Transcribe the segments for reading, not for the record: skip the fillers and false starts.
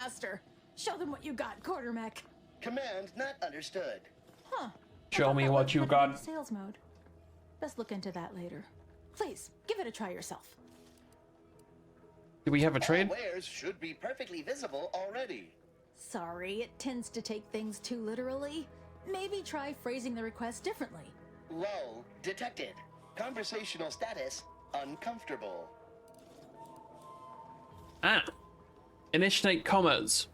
faster. Show them what you got, Quartermech. Command not understood. Huh. Show me what you got. Sales mode. Best look into that later. Please, give it a try yourself. Do we have a trade? All wares should be perfectly visible already. Sorry, it tends to take things too literally. Maybe try phrasing the request differently. Lull detected. Conversational status uncomfortable. Ah. Initiate commerce.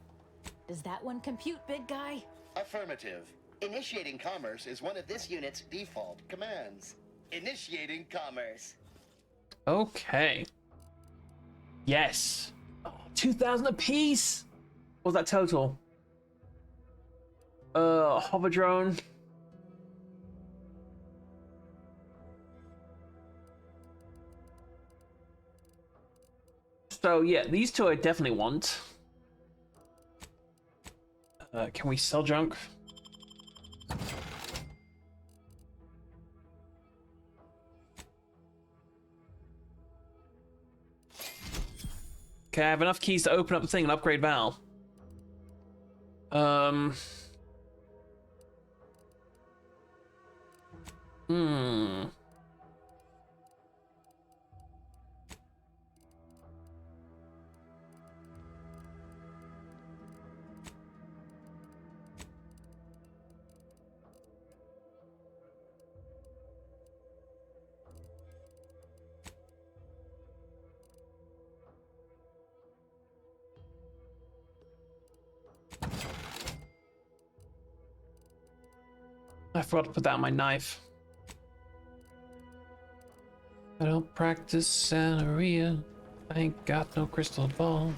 Does that one compute, big guy? Affirmative. Initiating commerce is one of this unit's default commands. Initiating commerce. Okay. Yes. Oh, 2,000 apiece. What was that total? Hover drone. So yeah, these two I definitely want. Can we sell junk? Okay, I have enough keys to open up the thing and upgrade Val. I forgot to put that on my knife. I don't practice Santeria. I ain't got no crystal ball.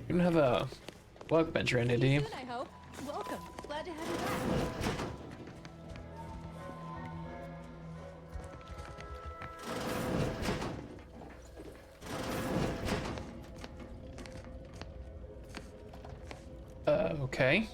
You don't have a workbench or anything, do you? Soon, I hope. Welcome. Glad to have you back. Okay.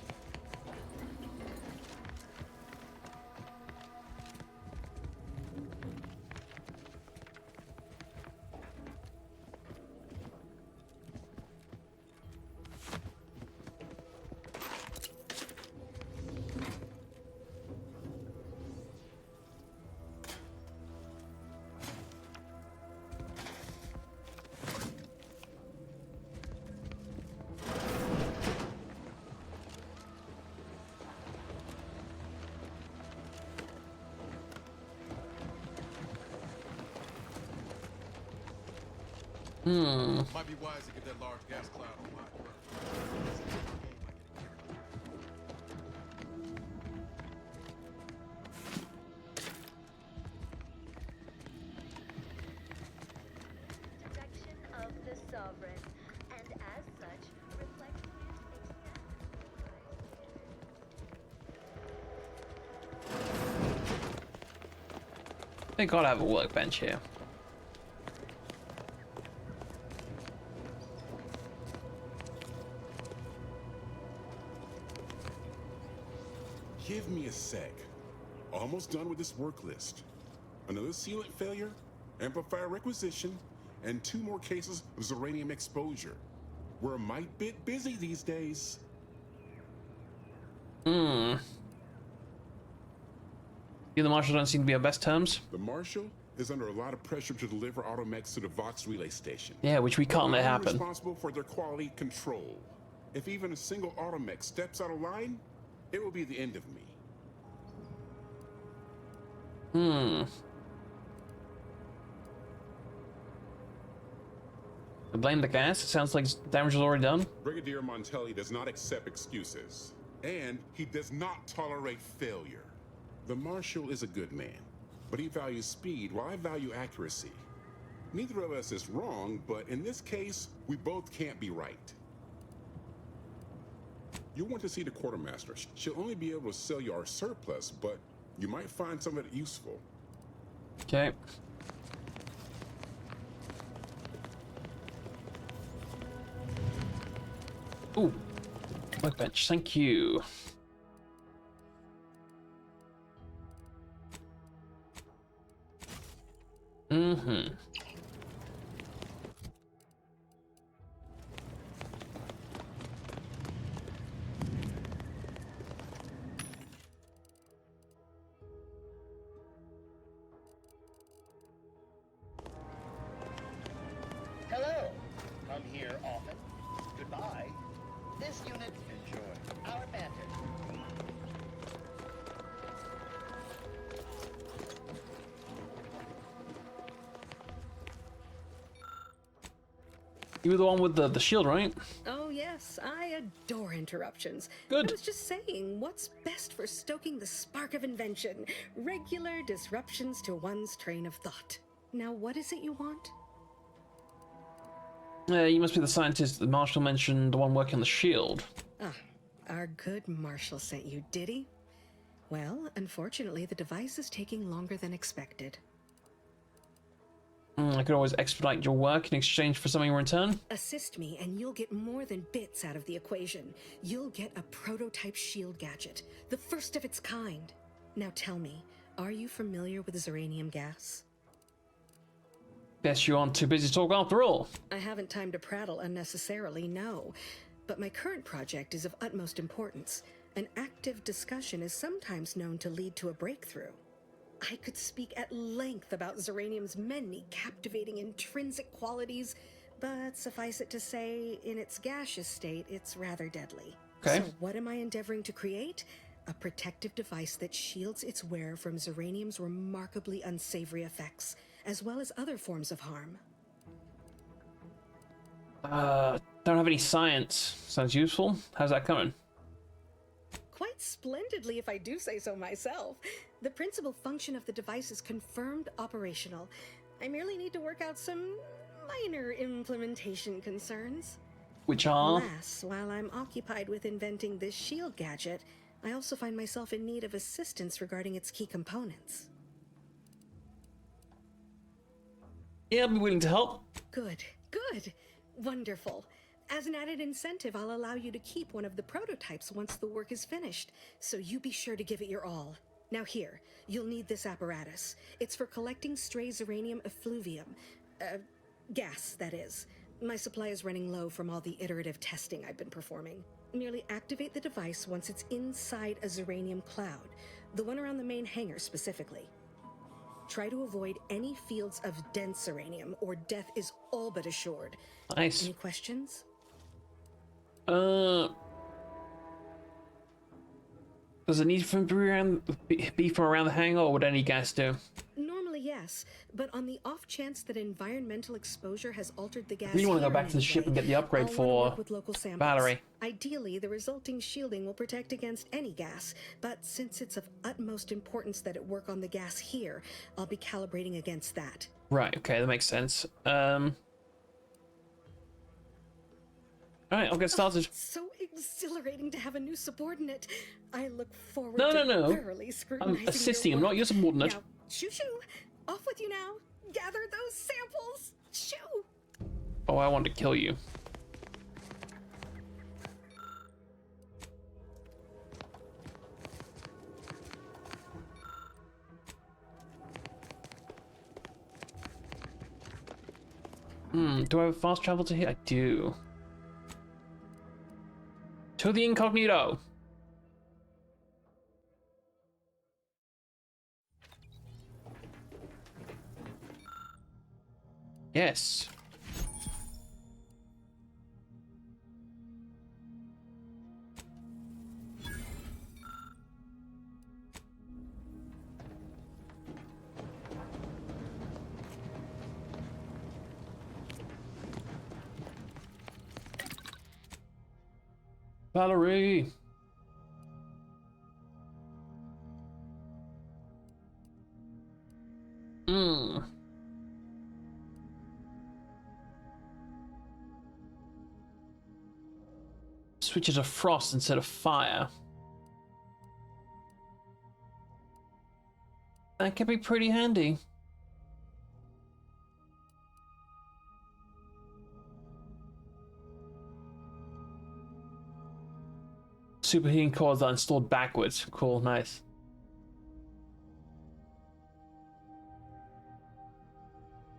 Might be wise to get that large gas cloud on my Protection of the sovereign, and as such, reflects his They gotta have a workbench here. Give me a sec. Almost done with this work list. Another sealant failure, amplifier requisition, and 2 more cases of Zeranium exposure. We're a mite bit busy these days. You and the Marshal don't seem to be on best terms. The Marshal is under a lot of pressure to deliver automechs to the Vox relay station. Yeah, which we can't let I'm happen. responsible for their quality control. If even a single automech steps out of line, it will be the end of me. Blame the gas? It sounds like damage was already done. Brigadier Montelli does not accept excuses, and he does not tolerate failure. The Marshal is a good man, but he values speed while I value accuracy. Neither of us is wrong, but in this case, we both can't be right. You'll want to see the quartermaster. She'll only be able to sell you our surplus, but you might find some of it useful. Okay. Ooh. Workbench, thank you. You were the one with the shield, right? Oh, yes, I adore interruptions. Good. I was just saying, what's best for stoking the spark of invention? Regular disruptions to one's train of thought. Now, what is it you want? You must be the scientist that Marshall mentioned, the one working on the shield. Ah, our good Marshall sent you, did he? Well, unfortunately, the device is taking longer than expected. I could always expedite your work in exchange for something in return. Assist me, and you'll get more than bits out of the equation. You'll get a prototype shield gadget, the first of its kind. Now tell me, are you familiar with Zeranium gas? Guess you aren't too busy to talk after all. I haven't time to prattle unnecessarily, no. But my current project is of utmost importance. An active discussion is sometimes known to lead to a breakthrough. I could speak at length about Zeranium's many captivating intrinsic qualities, but suffice it to say, in its gaseous state, it's rather deadly. Okay. So what am I endeavoring to create? A protective device that shields its wearer from Zeranium's remarkably unsavory effects, as well as other forms of harm. Don't have any science. Sounds useful. How's that coming? Quite splendidly, if I do say so myself. The principal function of the device is confirmed operational. I merely need to work out some minor implementation concerns. Which are? Alas, while I'm occupied with inventing this shield gadget, I also find myself in need of assistance regarding its key components. Yeah, I'll be willing to help. Good, good, wonderful. As an added incentive, I'll allow you to keep one of the prototypes once the work is finished, so you be sure to give it your all. Now here, you'll need this apparatus. It's for collecting stray Zeranium effluvium. Gas, that is. My supply is running low from all the iterative testing I've been performing. Merely activate the device once it's inside a Zeranium cloud, the one around the main hangar specifically. Try to avoid any fields of dense Zeranium, or death is all but assured. Nice. Any questions? Does it need from be from around the hangar, or would any gas do? Normally, yes, but on the off chance that environmental exposure has altered the gas, I really want to go here back in to the any ship way, and get the upgrade I'll wanna for work with local samples. Valerie. Ideally, the resulting shielding will protect against any gas, but since it's of utmost importance that it work on the gas here, I'll be calibrating against that. Right, okay, that makes sense. Alright, I'll get started. So exhilarating to have a new subordinate. I look forward No, to no. thoroughly scrutinizing I'm assisting your him, work. not your subordinate. Now, shoo! Off with you now! Gather those samples! Shoo! Oh, I want to kill you. Do I have fast travel to here? I do. To the incognito. Yes. Valerie. Switch it to frost instead of fire. That could be pretty handy. Superheating cores are installed backwards. Cool, nice.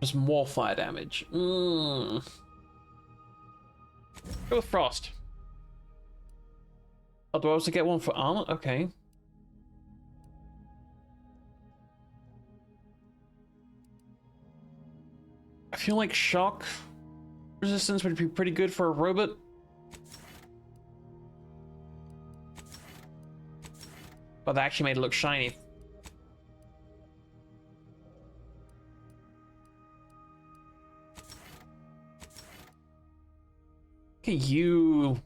Just more fire damage. Go with frost. Oh, do I also get one for armor? Okay. I feel like shock resistance would be pretty good for a robot. But that actually made it look shiny. Look at you.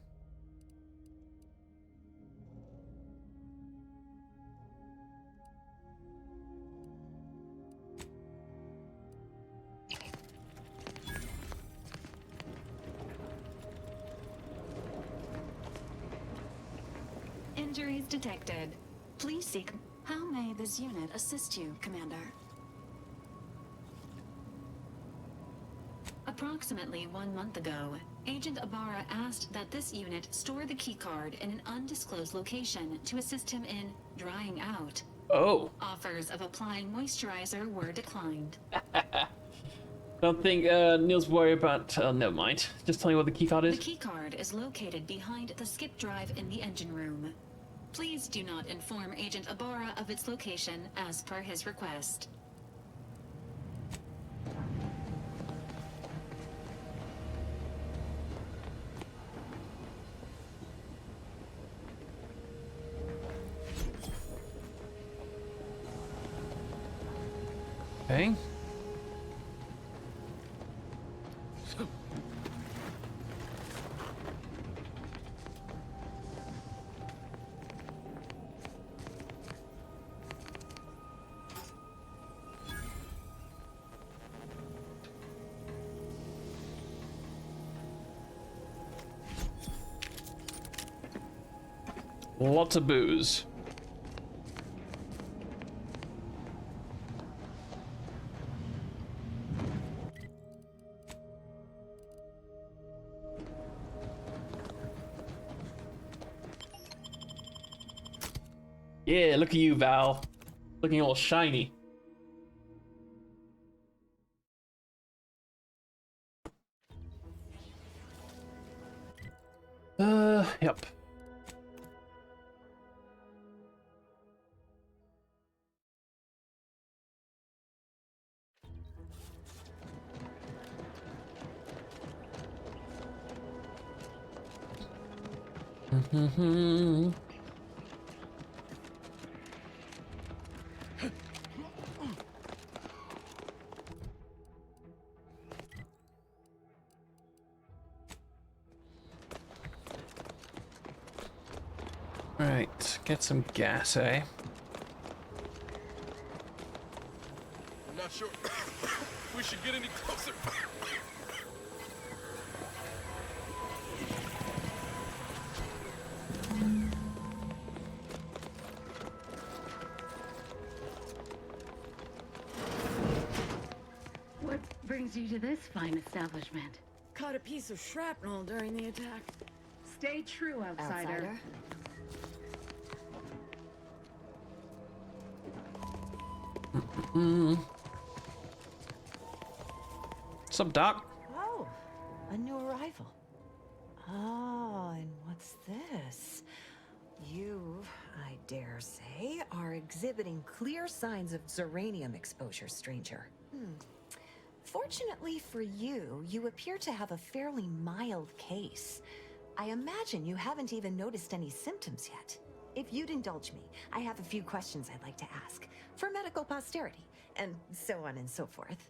Injuries detected. Please seek. How may this unit assist you, Commander? Approximately 1 month ago, Agent Ibarra asked that this unit store the keycard in an undisclosed location to assist him in drying out. Oh. Offers of applying moisturizer were declined. Don't think Neil's worried about. Never mind. Just tell me what the keycard is. The keycard is located behind the skip drive in the engine room. Please do not inform Agent Ibarra of its location as per his request. Okay. Lots of booze. Yeah, look at you, Val. Looking all shiny. Yep. Right, get some gas, eh? I'm not sure we should get any closer. What brings you to this fine establishment? Caught a piece of shrapnel during the attack. Stay true, outsider. What's up, Doc? Oh, a new arrival. Oh, and what's this? You, I dare say, are exhibiting clear signs of Zeranium exposure, stranger. Fortunately for you, you appear to have a fairly mild case. I imagine you haven't even noticed any symptoms yet. If you'd indulge me, I have a few questions I'd like to ask, for medical posterity, and so on and so forth.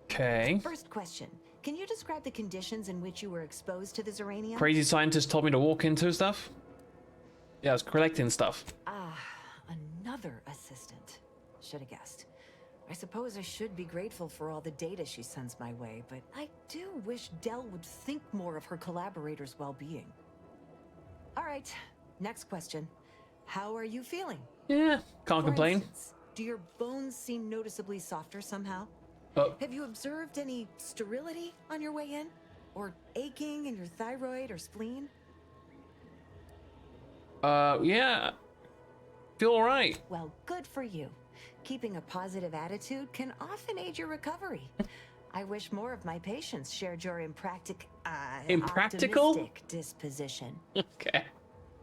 Okay. First question, can you describe the conditions in which you were exposed to the Zeranium? Crazy scientist told me to walk into stuff. Yeah, I was collecting stuff. Ah, another assistant. Should have guessed. I suppose I should be grateful for all the data she sends my way, but I do wish Dell would think more of her collaborators' well-being. All right, next question. How are you feeling? Yeah, can't For complain. instance, do your bones seem noticeably softer somehow? Oh, Have you observed any sterility on your way in? Or aching in your thyroid or spleen? yeah. Feel alright. Well, good for you. Keeping a positive attitude can often aid your recovery. I wish more of my patients shared your Impractical? optimistic disposition. Okay.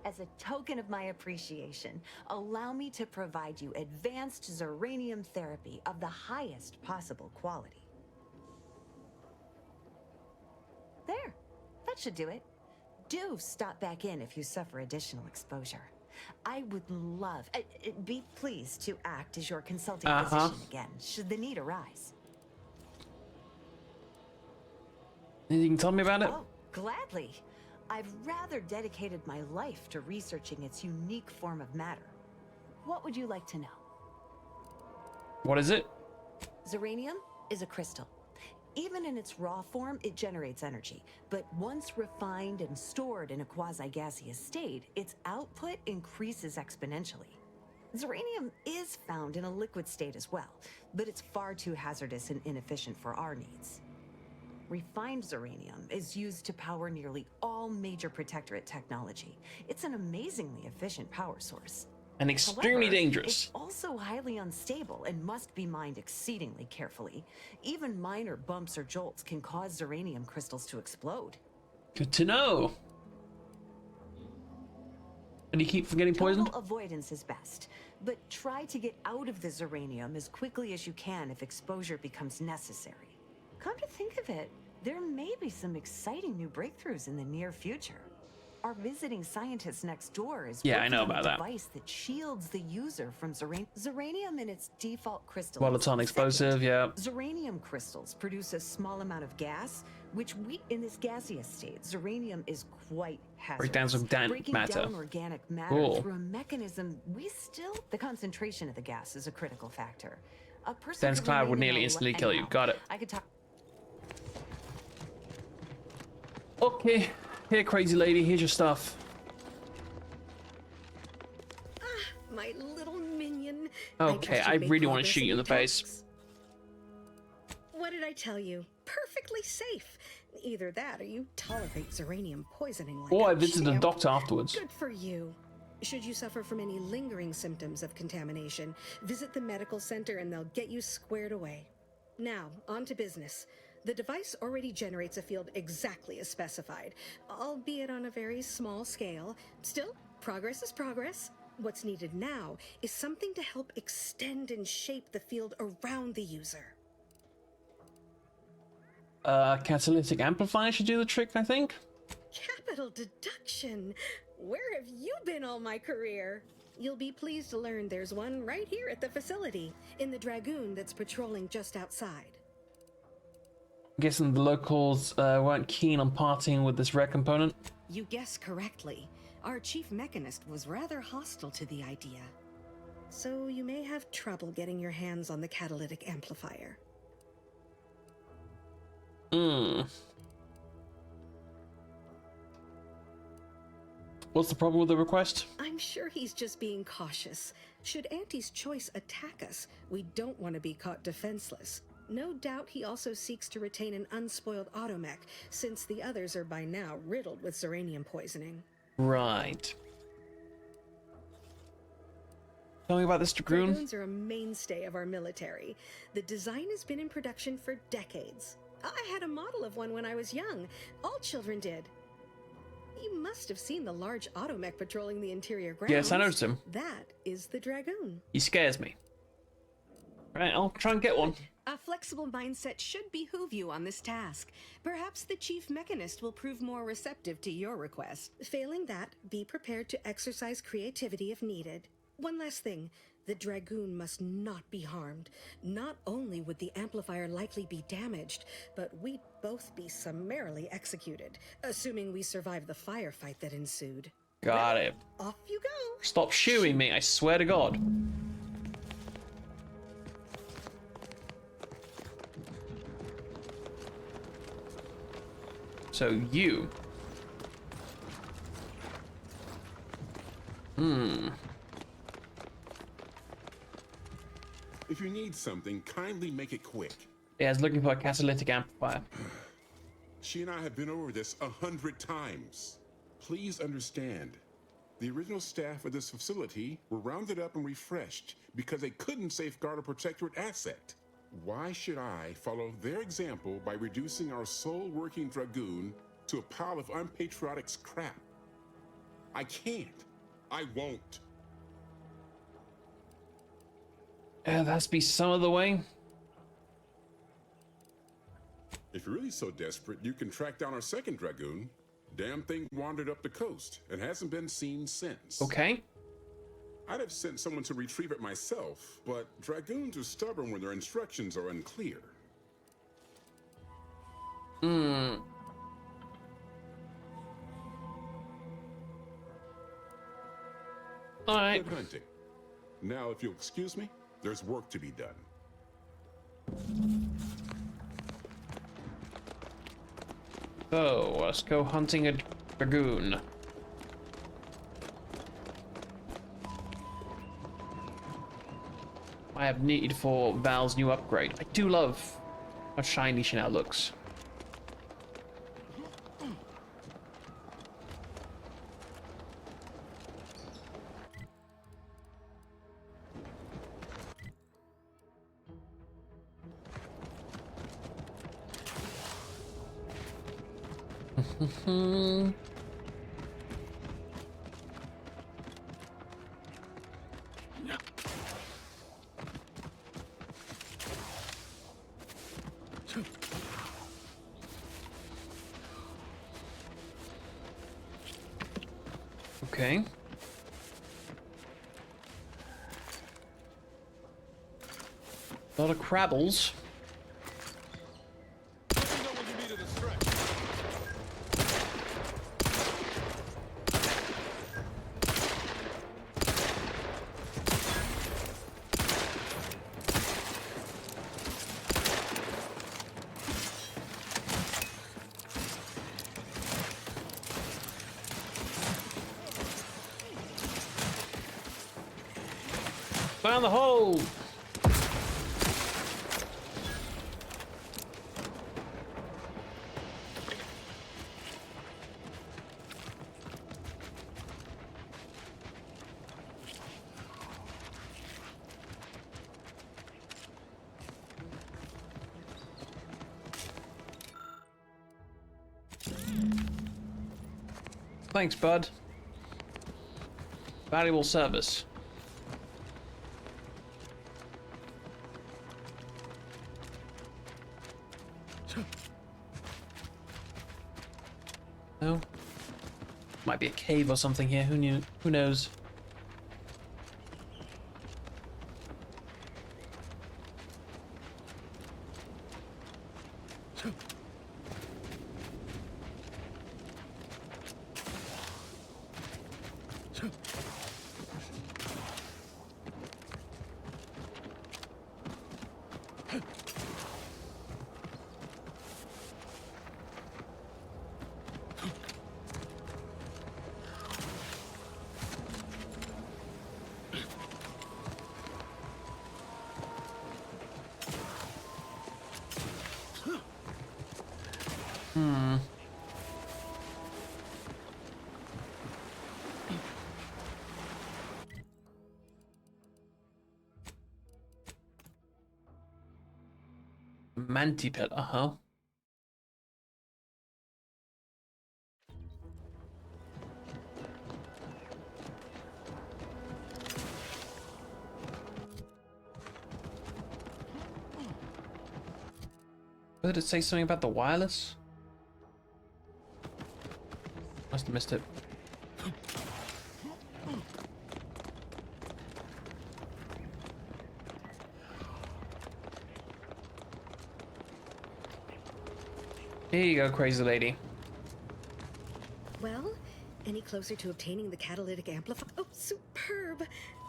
As a token of my appreciation, allow me to provide you advanced Zeranium therapy of the highest possible quality. There, that should do it. Do stop back in if you suffer additional exposure. I would love, be pleased to act as your consulting physician again, should the need arise. You can tell me about it? Oh, gladly. I've rather dedicated my life to researching its unique form of matter. What would you like to know? What is it? Zeranium is a crystal. Even in its raw form, it generates energy. But once refined and stored in a quasi-gaseous state, its output increases exponentially. Zeranium is found in a liquid state as well, but it's far too hazardous and inefficient for our needs. Refined zeranium is used to power nearly all major Protectorate technology. It's an amazingly efficient power source. And extremely However, dangerous. It's also highly unstable and must be mined exceedingly carefully. Even minor bumps or jolts can cause zeranium crystals to explode. Good to know. And you keep from getting poisoned? Total avoidance is best, but try to get out of the zeranium as quickly as you can if exposure becomes necessary. Come to think of it, there may be some exciting new breakthroughs in the near future. Our visiting scientist next door is Yeah, I working know on about a that. device that shields the user from zeranium in its default crystal. Well, it's explosive, yeah. Zeranium crystals produce a small amount of gas, which in this gaseous state, zeranium is quite hazardous. Break down some Breaking matter. down organic matter Cool. through a mechanism the concentration of the gas is a critical factor. A person Dense could cloud remain would in nearly a instantly kill you. anyhow, Got it. I could talk. Okay. Here, crazy lady. Here's your stuff. My little minion. Okay, trust I you made really want to progress shoot in you in your the face. tasks. What did I tell you? Perfectly safe. Either that or you tolerate zeranium poisoning like Or a I visited the champ. doctor afterwards. Good for you. Should you suffer from any lingering symptoms of contamination, visit the medical center and they'll get you squared away. Now, on to business. The device already generates a field exactly as specified, albeit on a very small scale. Still, progress is progress. What's needed now is something to help extend and shape the field around the user. Catalytic amplifier should do the trick, I think. Capital deduction! Where have you been all my career? You'll be pleased to learn there's one right here at the facility, in the Dragoon that's patrolling just outside. I'm guessing the locals weren't keen on partying with this rare component. You guessed correctly. Our chief mechanist was rather hostile to the idea. So you may have trouble getting your hands on the catalytic amplifier. What's the problem with the request? I'm sure he's just being cautious. Should Auntie's choice attack us, we don't want to be caught defenseless. No doubt he also seeks to retain an unspoiled automech, since the others are by now riddled with zeranium poisoning. Right. Tell me about this Dragoon. Dragoons are a mainstay of our military. The design has been in production for decades. I had a model of one when I was young. All children did. You must have seen the large automech patrolling the interior grounds. Yes, I noticed him. That is the Dragoon. He scares me. Right, I'll try and get one. A flexible mindset should behoove you on this task. Perhaps the chief mechanist will prove more receptive to your request. Failing that, be prepared to exercise creativity if needed. One last thing. The Dragoon must not be harmed. Not only would the amplifier likely be damaged, but we'd both be summarily executed, assuming we survive the firefight that ensued. Got it. Off you go! Stop shooting me, I swear to God. So you... If you need something, kindly make it quick. Yeah, I was looking for a catalytic amplifier. She and I have been over this 100 times. Please understand, the original staff of this facility were rounded up and refreshed because they couldn't safeguard a Protectorate asset. Why should I follow their example by reducing our sole working Dragoon to a pile of unpatriotic scrap? I can't. I won't. That has to be some other way. If you're really so desperate, you can track down our second Dragoon. Damn thing wandered up the coast and hasn't been seen since. Okay. I'd have sent someone to retrieve it myself, but Dragoons are stubborn when their instructions are unclear. Alright. Good hunting. Now, if you'll excuse me, there's work to be done. So, let's go hunting a dragoon. I have need for Val's new upgrade. I do love how shiny she now looks. Okay. A lot of crabbles. Let me know when you needed a stretch. Found the hole! Thanks, bud. Valuable service. No? Might be a cave or something here, who knew? Who knows? Mantipet, uh-huh. Did it say something about the wireless? Must have missed it. Here you go, crazy lady. Well, any closer to obtaining the catalytic amplifier? Oh, superb!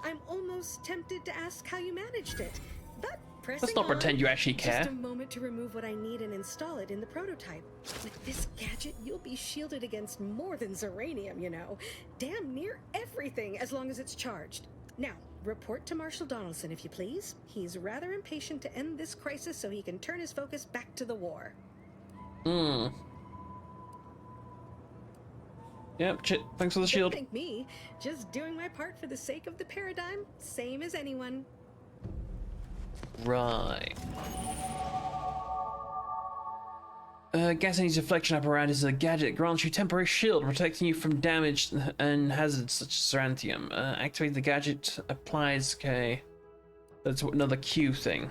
I'm almost tempted to ask how you managed it, but pressing Let's not pretend you actually care. Just a moment to remove what I need and install it in the prototype. With this gadget, you'll be shielded against more than Zeranium, you know. Damn near everything, as long as it's charged. Now, report to Marshal Donaldson, if you please. He's rather impatient to end this crisis so he can turn his focus back to the war. Yep, thanks for the shield. Don't thank me. Just doing my part for the sake of the paradigm, same as anyone. Right. Gasini's deflection apparatus is a gadget that grants you temporary shield, protecting you from damage and hazards such as Zeranium. Activate the gadget, applies, okay. That's another Q thing.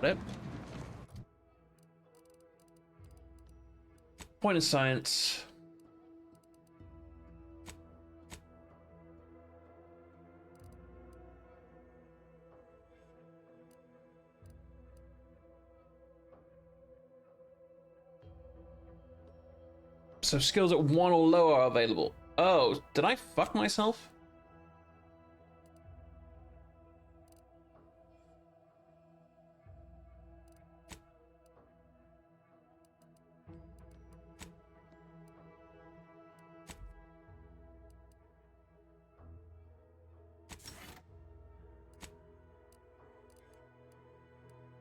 Got it. Point of science. so skills at 1 or lower are available. Oh, did I fuck myself?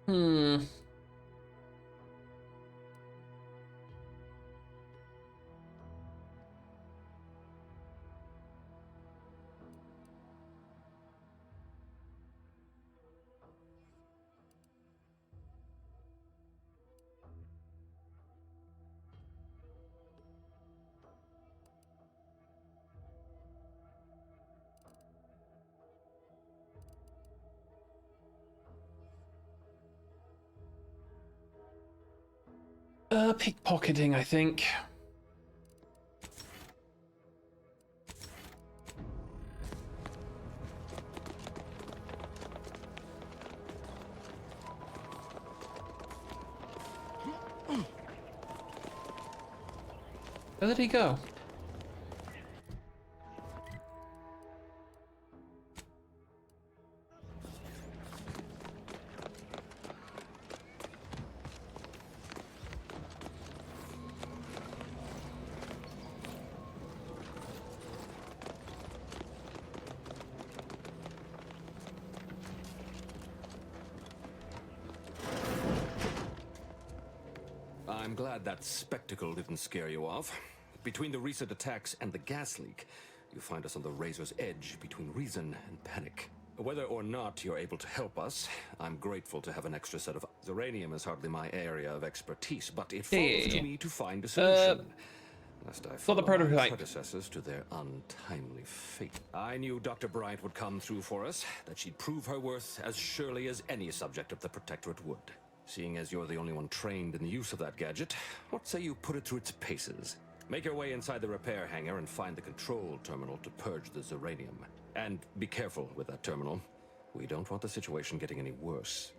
Hmm. Pickpocketing, I think. Where did he go? I'm glad that spectacle didn't scare you off. Between the recent attacks and the gas leak, you find us on the razor's edge between reason and panic. Whether or not you're able to help us, I'm grateful to have an extra set of... Zeranium is hardly my area of expertise, but it falls to me to find a solution. Lest I follow my predecessors to their untimely fate. I knew Dr. Bryant would come through for us, that she'd prove her worth as surely as any subject of the Protectorate would. Seeing as you're the only one trained in the use of that gadget, what say you put it through its paces? Make your way inside the repair hangar and find the control terminal to purge the Zeranium. And be careful with that terminal. We don't want the situation getting any worse.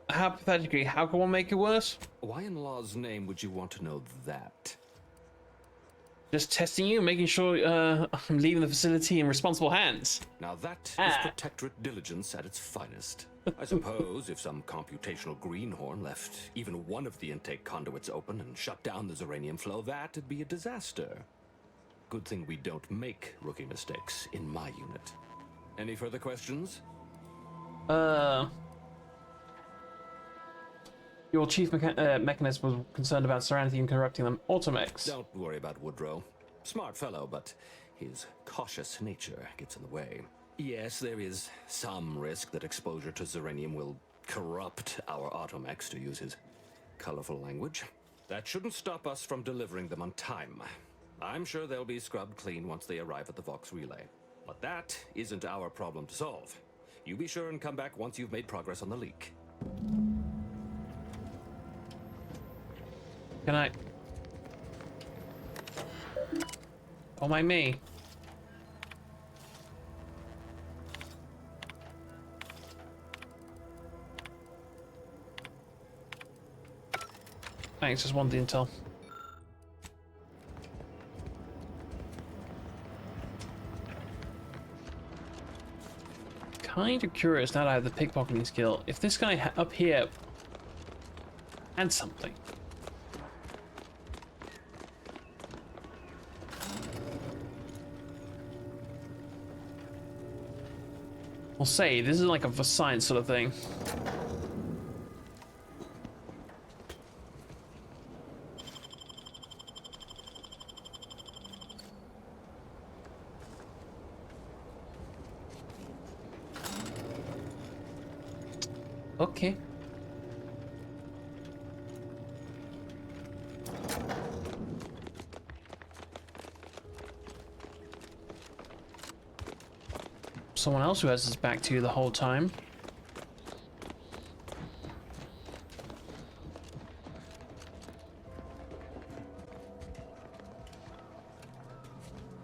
Hypothetically, how can one make it worse? Why in law's name would you want to know that? Just testing you, making sure I'm leaving the facility in responsible hands. Now that is Protectorate diligence at its finest. I suppose if some computational greenhorn left even one of the intake conduits open and shut down the Zeranium flow, that'd be a disaster. Good thing we don't make rookie mistakes in my unit. Any further questions? Your chief mechanist was concerned about Serenity and corrupting them. Automex. Don't worry about Woodrow. Smart fellow, but his cautious nature gets in the way. Yes, there is some risk that exposure to Zeranium will corrupt our Automex, to use his colorful language. That shouldn't stop us from delivering them on time. I'm sure they'll be scrubbed clean once they arrive at the Vox relay. But that isn't our problem to solve. You be sure and come back once you've made progress on the leak. Can I? Oh my me. Thanks, just wanted the intel. Kind of curious now that I have the pickpocketing skill. If this guy up here had something. We'll say this is like a science sort of thing. Okay. Someone else who has his back to you the whole time.